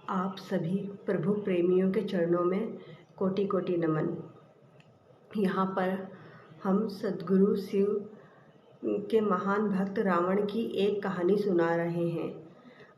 आप सभी प्रभु प्रेमियों के चरणों में कोटि कोटि नमन। यहाँ पर हम सद्गुरु शिव के महान भक्त रावण की एक कहानी सुना रहे हैं।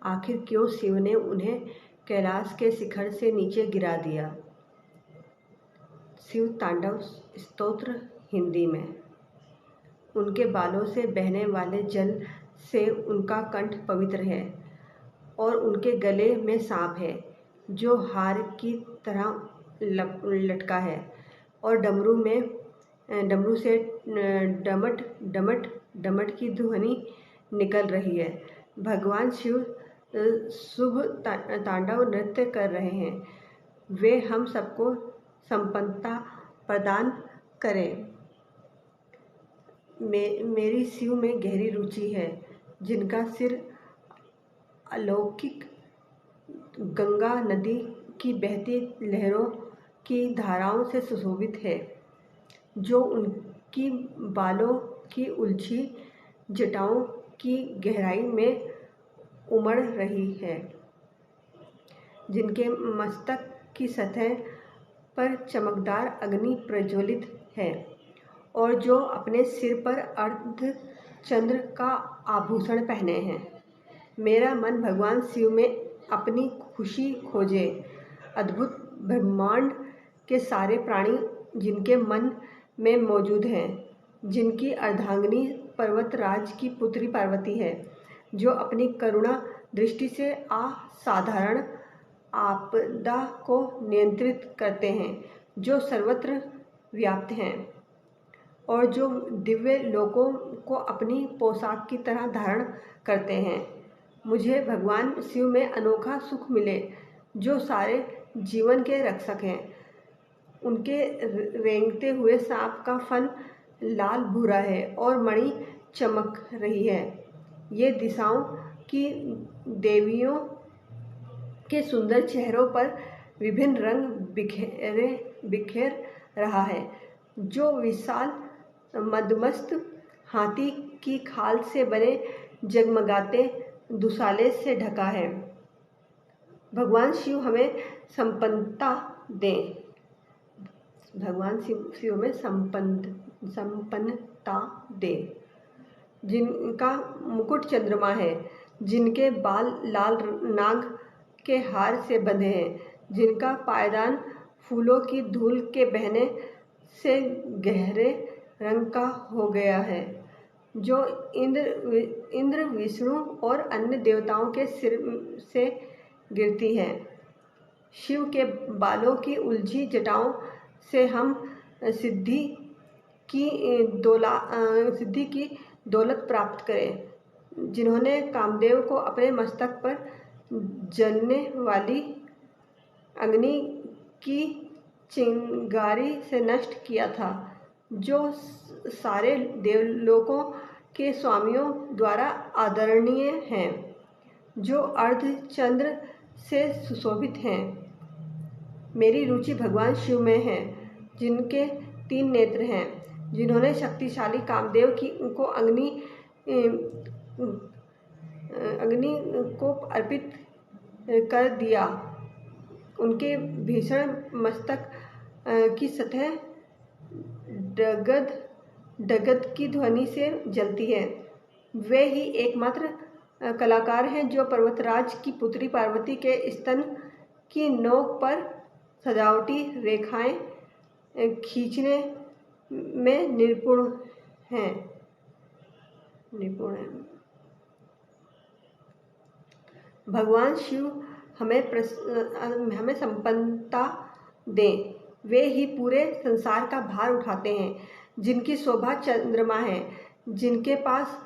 आखिर क्यों शिव ने उन्हें कैलाश के शिखर से नीचे गिरा दिया। शिव तांडव स्तोत्र हिंदी में। उनके बालों से बहने वाले जल से उनका कंठ पवित्र है और उनके गले में सांप है जो हार की तरह लटका है और डमरू से डमट डमट डमट की ध्वनि निकल रही है। भगवान शिव शुभ तांडव नृत्य कर रहे हैं। वे हम सबको संपन्नता प्रदान करें। मेरी शिव में गहरी रुचि है, जिनका सिर अलौकिक गंगा नदी की बहती लहरों की धाराओं से सुशोभित है, जो उनकी बालों की उलझी जटाओं की गहराई में उमड़ रही है, जिनके मस्तक की सतह पर चमकदार अग्नि प्रज्वलित है और जो अपने सिर पर अर्ध चंद्र का आभूषण पहने हैं। मेरा मन भगवान शिव में अपनी खुशी खोजे। अद्भुत ब्रह्मांड के सारे प्राणी जिनके मन में मौजूद हैं, जिनकी अर्धांगिनी पर्वतराज की पुत्री पार्वती है, जो अपनी करुणा दृष्टि से असाधारण आपदा को नियंत्रित करते हैं, जो सर्वत्र व्याप्त हैं और जो दिव्य लोकों को अपनी पोशाक की तरह धारण करते हैं। मुझे भगवान शिव में अनोखा सुख मिले, जो सारे जीवन के रक्षक हैं। उनके रेंगते हुए सांप का फन लाल भूरा है और मणि चमक रही है। ये दिशाओं की देवियों के सुंदर चेहरों पर विभिन्न रंग बिखेर रहा है, जो विशाल मदमस्त हाथी की खाल से बने जगमगाते दुशाले से ढका है। भगवान शिव हमें संपन्नता दें। भगवान शिव में संपन्नता दे। जिनका मुकुट चंद्रमा है, जिनके बाल लाल नाग के हार से बंधे हैं, जिनका पायदान फूलों की धूल के बहने से गहरे रंग का हो गया है, जो इंद्र विष्णु और अन्य देवताओं के सिर से गिरती है। शिव के बालों की उलझी जटाओं से हम सिद्धि की दौलत प्राप्त करें। जिन्होंने कामदेव को अपने मस्तक पर जलने वाली अग्नि की चिंगारी से नष्ट किया था, जो सारे देवलोकों के स्वामियों द्वारा आदरणीय हैं, जो अर्धचंद्र से सुशोभित हैं। मेरी रुचि भगवान शिव में है, जिनके 3 नेत्र हैं, जिन्होंने शक्तिशाली कामदेव को अग्नि को अर्पित कर दिया। उनके भीषण मस्तक की सतह डगद की ध्वनि से जलती है। वे ही एकमात्र कलाकार हैं जो पर्वतराज की पुत्री पार्वती के स्तन की नोक पर सजावटी रेखाएं खींचने में निपुण हैं। भगवान शिव हमें संपन्नता दें। वे ही पूरे संसार का भार उठाते हैं, जिनकी शोभा चंद्रमा है, जिनके पास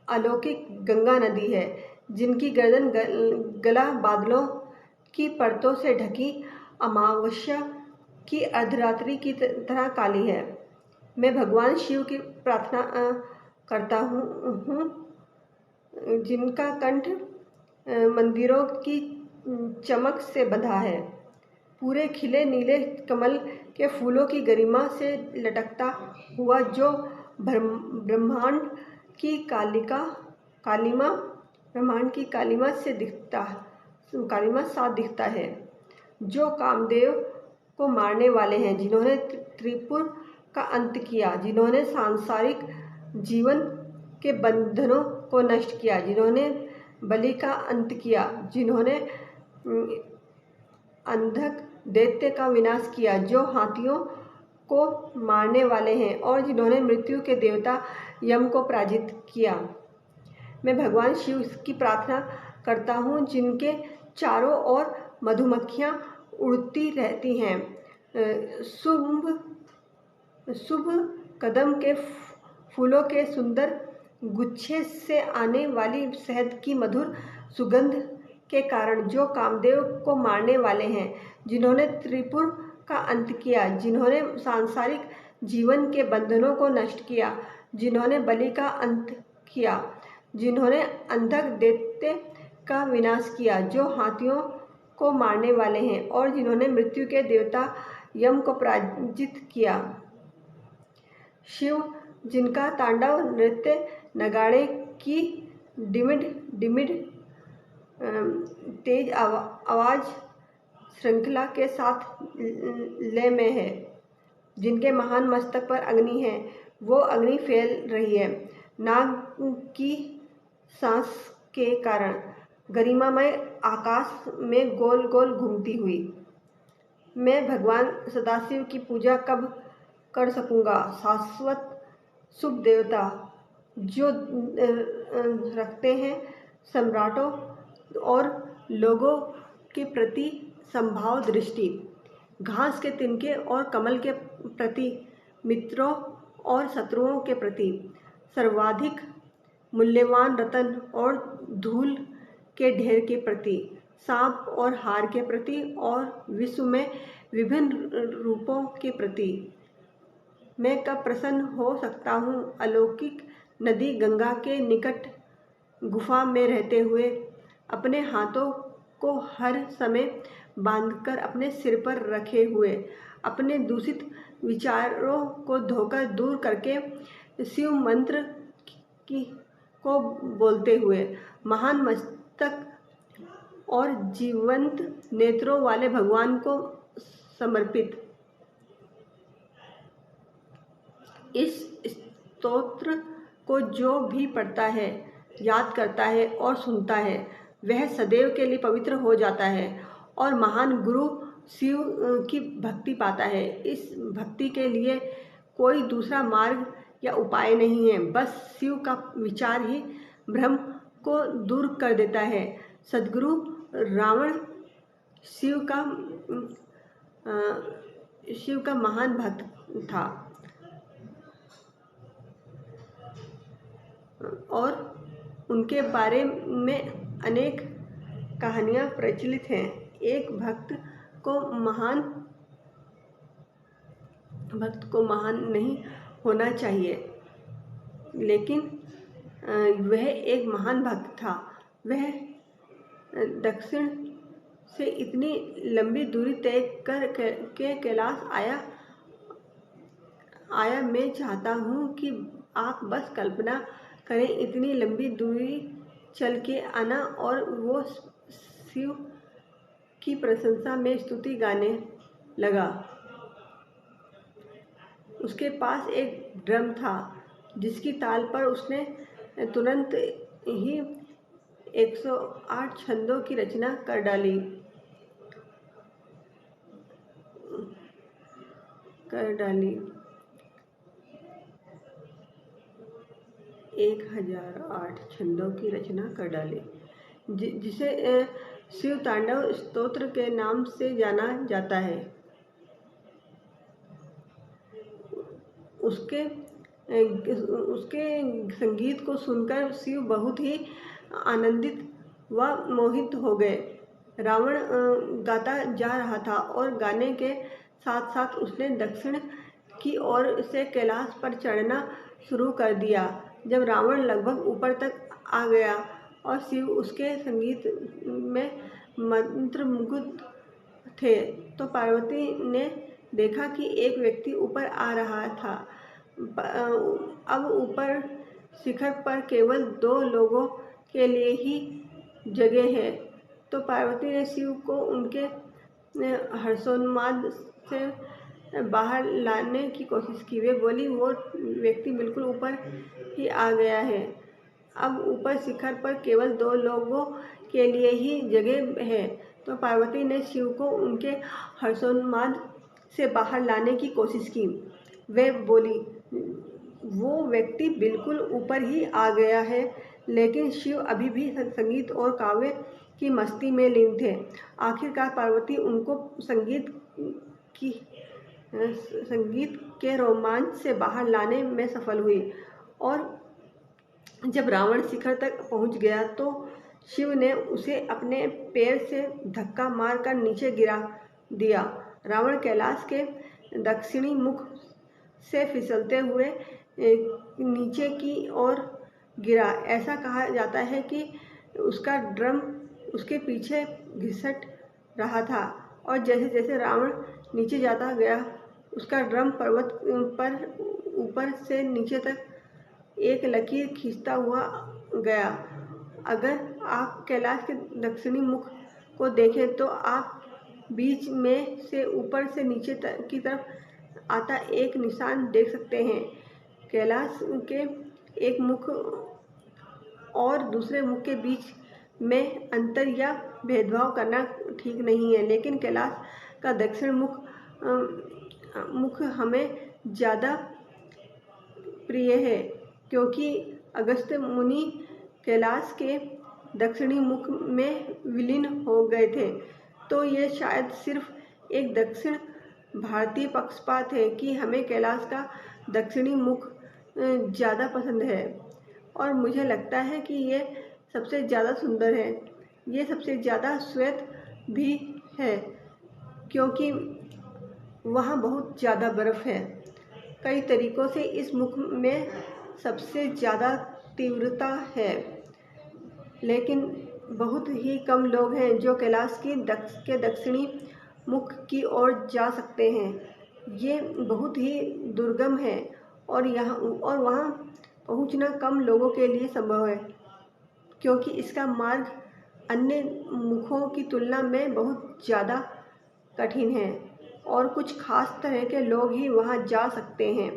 अलौकिक गंगा नदी है, जिनकी गर्दन गला बादलों की परतों से ढकी अमावस्या की अर्धरात्रि की तरह काली है। मैं भगवान शिव की प्रार्थना करता हूँ, जिनका कंठ मंदिरों की चमक से बंधा है, पूरे खिले नीले कमल के फूलों की गरिमा से लटकता हुआ, जो ब्रह्मांड की कालिमा से दिखता कालिमा साफ दिखता है। जो कामदेव को मारने वाले हैं, जिन्होंने त्रिपुर का अंत किया, जिन्होंने सांसारिक जीवन के बंधनों को नष्ट किया, जिन्होंने बलि का अंत किया, जिन्होंने अंधक दैत्य का विनाश किया, जो हाथियों को मारने वाले हैं, और जिन्होंने मृत्यु के देवता यम को पराजित किया। मैं भगवान शिव की प्रार्थना करता हूँ, जिनके चारों ओर मधुमक्खियाँ उड़ती रहती हैं। शुभ कदम के फूलों के सुंदर गुच्छे से आने वाली शहद की मधुर सुगंध के कारण जो कामदेव को मारने वाले हैं, जिन्होंने त्रिपुर का अंत किया, जिन्होंने सांसारिक जीवन के बंधनों को नष्ट किया, जिन्होंने बलि का अंत किया, जिन्होंने अंधक दैत्य का विनाश किया, जो हाथियों को मारने वाले हैं, और जिन्होंने मृत्यु के देवता यम को पराजित किया। शिव, जिनका तांडव नृत्य नगाड़े की डिमिड डिमिड तेज आवाज श्रृंखला के साथ लय में है, जिनके महान मस्तक पर अग्नि है, वो अग्नि फैल रही है नाग की सांस के कारण गरिमामय आकाश में गोल गोल घूमती हुई। मैं भगवान सदाशिव की पूजा कब कर सकूंगा? शाश्वत शुभ देवता जो रखते हैं सम्राटों और लोगों के प्रति संभाव दृष्टि, घास के तिनके और कमल के प्रति, मित्रों और शत्रुओं के प्रति, सर्वाधिक मूल्यवान रतन और धूल के ढेर के प्रति, सांप और हार के प्रति, और विश्व में विभिन्न रूपों के प्रति मैं कब प्रसन्न हो सकता हूँ? अलौकिक नदी गंगा के निकट गुफा में रहते हुए, अपने हाथों को हर समय बांधकर अपने सिर पर रखे हुए, अपने दूषित विचारों को धोकर दूर करके शिव मंत्र को बोलते हुए, महान मस्तक और जीवंत नेत्रों वाले भगवान को समर्पित इस स्तोत्र को जो भी पढ़ता है, याद करता है और सुनता है, वह सदैव के लिए पवित्र हो जाता है और महान गुरु शिव की भक्ति पाता है। इस भक्ति के लिए कोई दूसरा मार्ग या उपाय नहीं है, बस शिव का विचार ही भ्रम को दूर कर देता है। सद्गुरु रावण शिव का महान भक्त था और उनके बारे में अनेक कहानियाँ प्रचलित हैं। एक भक्त को महान नहीं होना चाहिए, लेकिन वह एक महान भक्त था। वह दक्षिण से इतनी लंबी दूरी तय कर के कैलाश आया। मैं चाहता हूँ कि आप बस कल्पना करें, इतनी लंबी दूरी चल के आना, और वो शिव की प्रशंसा में स्तुति गाने लगा। उसके पास एक ड्रम था जिसकी ताल पर उसने तुरंत ही 108 छंदों की रचना कर डाली। 1008 छंदों की रचना कर डाली, जिसे शिव तांडव स्तोत्र के नाम से जाना जाता है। उसके संगीत को सुनकर शिव बहुत ही आनंदित व मोहित हो गए। रावण गाता जा रहा था और गाने के साथ साथ उसने दक्षिण की ओर से कैलाश पर चढ़ना शुरू कर दिया। जब रावण लगभग ऊपर तक आ गया और शिव उसके संगीत में मंत्रमुग्ध थे, तो पार्वती ने देखा कि एक व्यक्ति ऊपर आ रहा था। अब ऊपर शिखर पर केवल 2 लोगों के लिए ही जगह है, तो पार्वती ने शिव को उनके हर्षोन्माद से बाहर लाने की कोशिश की। वे बोली, वो व्यक्ति बिल्कुल ऊपर ही आ गया है। अब ऊपर शिखर पर केवल 2 लोगों के लिए ही जगह है। तो पार्वती ने शिव को उनके हर्षोन्माद से बाहर लाने की कोशिश की। वे बोली, वो व्यक्ति बिल्कुल ऊपर ही आ गया है। लेकिन शिव अभी भी संगीत और काव्य की मस्ती में लीन थे। आखिरकार पार्वती उनको संगीत के रोमांच से बाहर लाने में सफल हुई। और जब रावण शिखर तक पहुंच गया तो शिव ने उसे अपने पैर से धक्का मारकर नीचे गिरा दिया। रावण कैलाश के दक्षिणी मुख से फिसलते हुए नीचे की ओर गिरा। ऐसा कहा जाता है कि उसका ड्रम उसके पीछे घिसट रहा था और जैसे जैसे रावण नीचे जाता गया, उसका ड्रम पर्वत पर ऊपर से नीचे तक एक लकीर खींचता हुआ गया। अगर आप कैलाश के दक्षिणी मुख को देखें तो आप बीच में से ऊपर से नीचे की तरफ आता एक निशान देख सकते हैं। कैलाश के एक मुख और दूसरे मुख के बीच में अंतर या भेदभाव करना ठीक नहीं है, लेकिन कैलाश का दक्षिण मुख हमें ज़्यादा प्रिय है, क्योंकि अगस्त्य मुनि कैलाश के दक्षिणी मुख में विलीन हो गए थे। तो ये शायद सिर्फ एक दक्षिण भारतीय पक्षपात है कि हमें कैलाश का दक्षिणी मुख ज़्यादा पसंद है। और मुझे लगता है कि ये सबसे ज़्यादा सुंदर है। ये सबसे ज़्यादा श्वेत भी है, क्योंकि वहाँ बहुत ज़्यादा बर्फ़ है। कई तरीक़ों से इस मुख में सबसे ज़्यादा तीव्रता है, लेकिन बहुत ही कम लोग हैं जो कैलाश के दक्षिणी मुख की ओर जा सकते हैं। ये बहुत ही दुर्गम है और वहाँ पहुँचना कम लोगों के लिए संभव है, क्योंकि इसका मार्ग अन्य मुखों की तुलना में बहुत ज़्यादा कठिन है और कुछ खास तरह के लोग ही वहाँ जा सकते हैं।